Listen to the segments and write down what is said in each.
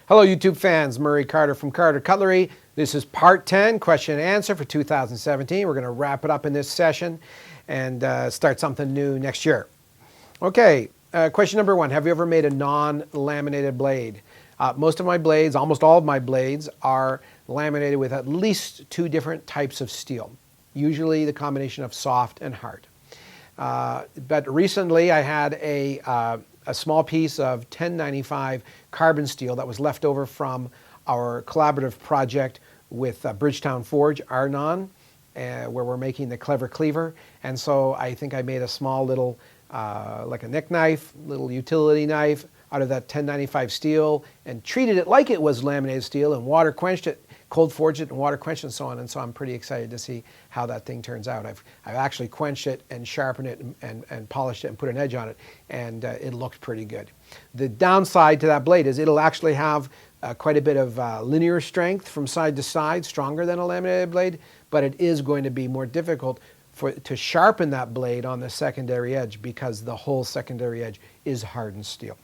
Hello YouTube fans, Murray Carter from Carter Cutlery. This is part 10, question and answer for 2017. We're going to wrap it up in this session and start something new next year. Okay, question number 1. Have you ever made a non-laminated blade? Most of my blades, almost all of my blades, are laminated with at least 2 different types of steel, usually the combination of soft and hard. But recently I had a small piece of 1095 carbon steel that was left over from our collaborative project with Bridgetown Forge, Arnon, where we're making the Clever Cleaver. And so I think I made a small little, like a nick knife, little utility knife out of that 1095 steel and treated it like it was laminated steel and water quenched it, cold forged it and water quenched and so on. And so I'm pretty excited to see how that thing turns out. I've actually quenched it and sharpened it and polished it and put an edge on it, and it looked pretty good. The downside to that blade is it'll actually have quite a bit of linear strength from side to side, stronger than a laminated blade, but it is going to be more difficult to sharpen that blade on the secondary edge because the whole secondary edge is hardened steel.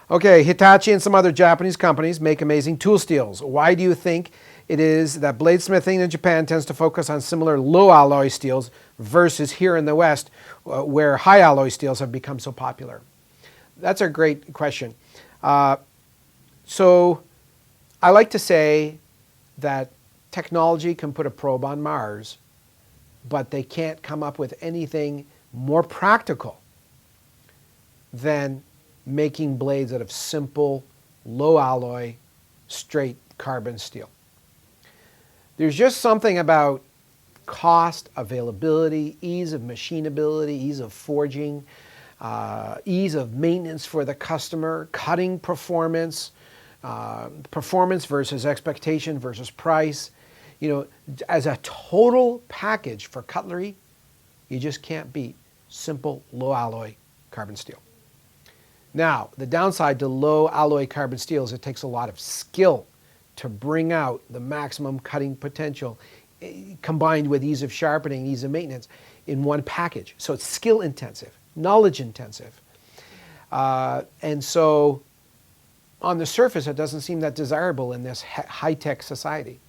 Okay, Hitachi and some other Japanese companies make amazing tool steels. Why do you think it is that bladesmithing in Japan tends to focus on similar low alloy steels versus here in the West where high alloy steels have become so popular? That's a great question. So I like to say that technology can put a probe on Mars, but they can't come up with anything more practical than making blades out of simple, low alloy, straight carbon steel. There's just something about cost, availability, ease of machinability, ease of forging, ease of maintenance for the customer, cutting performance, performance versus expectation versus price. You know, as a total package for cutlery, you just can't beat simple, low alloy carbon steel. Now, the downside to low alloy carbon steel is it takes a lot of skill to bring out the maximum cutting potential combined with ease of sharpening, ease of maintenance in one package. So it's skill intensive, knowledge intensive. And so on the surface, it doesn't seem that desirable in this high-tech society.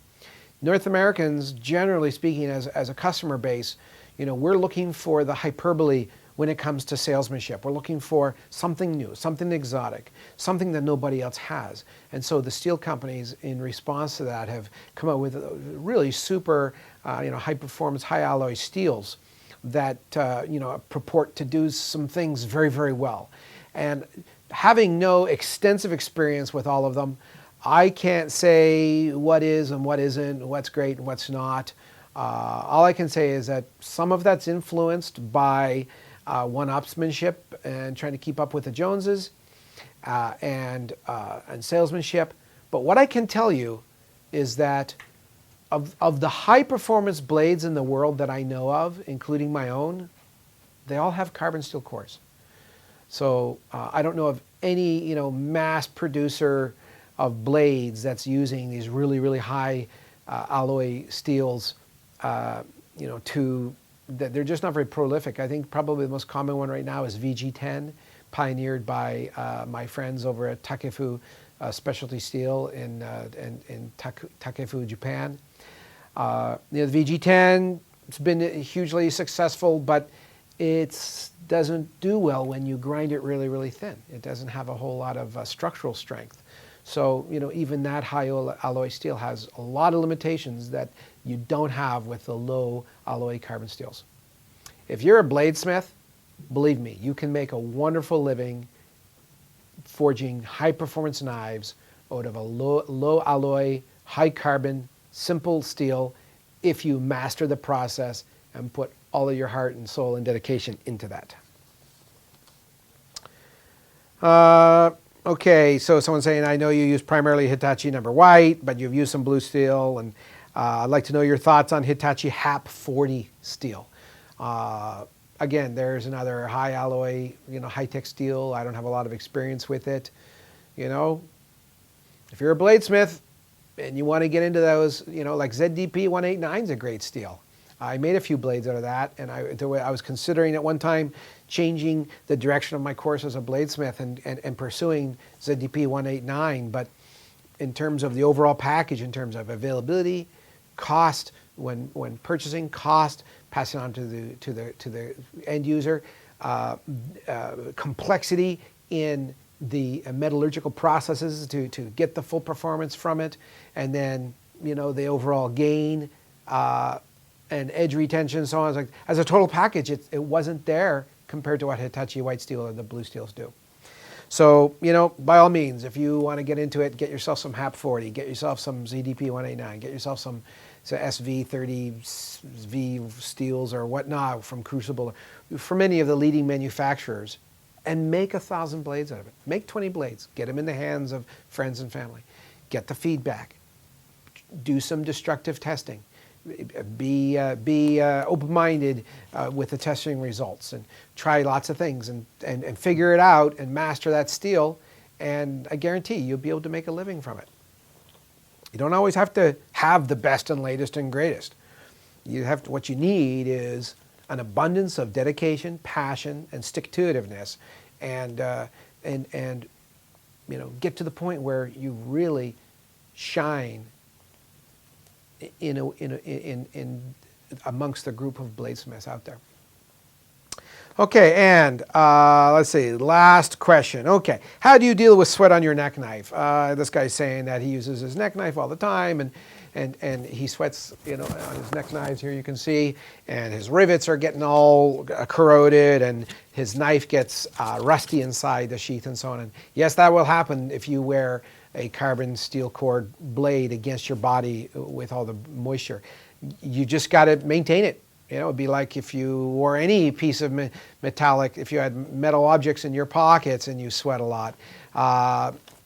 North Americans, generally speaking, as a customer base, you know, we're looking for the hyperbole when it comes to salesmanship. We're looking for something new, something exotic, something that nobody else has. And so the steel companies, in response to that, have come up with really super, high performance, high alloy steels that, purport to do some things very, very well. And having no extensive experience with all of them, I can't say what is and what isn't, what's great and what's not. All I can say is that some of that's influenced by one-upsmanship and trying to keep up with the Joneses and salesmanship. But what I can tell you is that of the high-performance blades in the world that I know of, including my own, they all have carbon steel cores. So I don't know of any mass producer of blades that's using these really, really high alloy steels they're just not very prolific. I think probably the most common one right now is VG10, pioneered by my friends over at Takefu Specialty Steel in Takefu, Japan. The VG10, it's been hugely successful, but it doesn't do well when you grind it really, really thin. It doesn't have a whole lot of structural strength. So, even that high alloy steel has a lot of limitations that you don't have with the low alloy carbon steels. If you're a bladesmith, believe me, you can make a wonderful living forging high performance knives out of a low alloy, high carbon, simple steel if you master the process and put all of your heart and soul and dedication into that. Okay, so someone's saying, I know you use primarily Hitachi number white, but you've used some blue steel, and I'd like to know your thoughts on Hitachi HAP40 steel. Again, there's another high alloy, high-tech steel. I don't have a lot of experience with it. If you're a bladesmith and you want to get into those, like ZDP 189 is a great steel. I made a few blades out of that, and I was considering at one time changing the direction of my course as a bladesmith and pursuing ZDP 189, but in terms of the overall package, in terms of availability, cost, when purchasing, cost, passing on to the end user, complexity in the metallurgical processes to get the full performance from it, and then the overall gain and edge retention and so on. Like, as a total package, it wasn't there compared to what Hitachi white steel or the blue steels do. So, by all means, if you want to get into it, get yourself some HAP40, get yourself some ZDP 189, get yourself some SV30V steels or whatnot from Crucible, from any of the leading manufacturers, and make 1,000 blades out of it. Make 20 blades, get them in the hands of friends and family. Get the feedback. Do some destructive testing. Be open-minded with the testing results, and try lots of things and figure it out and master that steel, and I guarantee you'll be able to make a living from it. You don't always have to have the best and latest and greatest. What you need is an abundance of dedication, passion, and stick-to-itiveness, and get to the point where you really shine in amongst the group of bladesmiths out there. Okay, and let's see, last question. Okay, how do you deal with sweat on your neck knife? This guy's saying that he uses his neck knife all the time, and he sweats, on his neck knives here you can see, and his rivets are getting all corroded, and his knife gets rusty inside the sheath and so on. And yes, that will happen if you wear a carbon steel cord blade against your body with all the moisture. You just got to maintain it. It'd be like if you wore any piece of metallic, if you had metal objects in your pockets and you sweat a lot.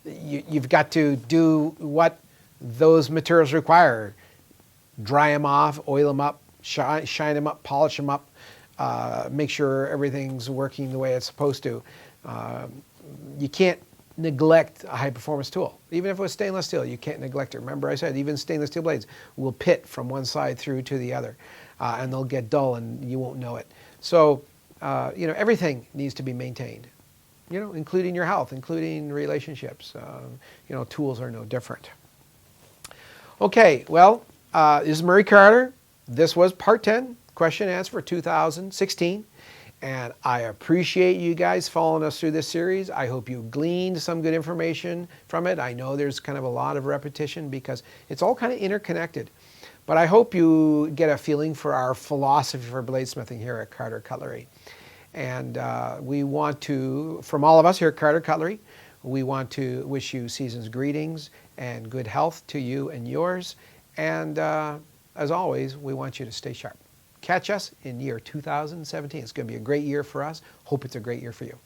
You've got to do what those materials require. Dry them off, oil them up, shine them up, polish them up, make sure everything's working the way it's supposed to. You can't neglect a high-performance tool. Even if it was stainless steel, you can't neglect it. Remember I said even stainless steel blades will pit from one side through to the other, and they'll get dull and you won't know it. So, everything needs to be maintained, including your health, including relationships. Tools are no different. Okay, well, this is Murray Carter. This was part 10, question and answer for 2016. And I appreciate you guys following us through this series. I hope you gleaned some good information from it. I know there's kind of a lot of repetition because it's all kind of interconnected. But I hope you get a feeling for our philosophy for bladesmithing here at Carter Cutlery. And we want to, from all of us here at Carter Cutlery, we want to wish you season's greetings and good health to you and yours. And as always, we want you to stay sharp. Catch us in year 2017. It's going to be a great year for us. Hope it's a great year for you.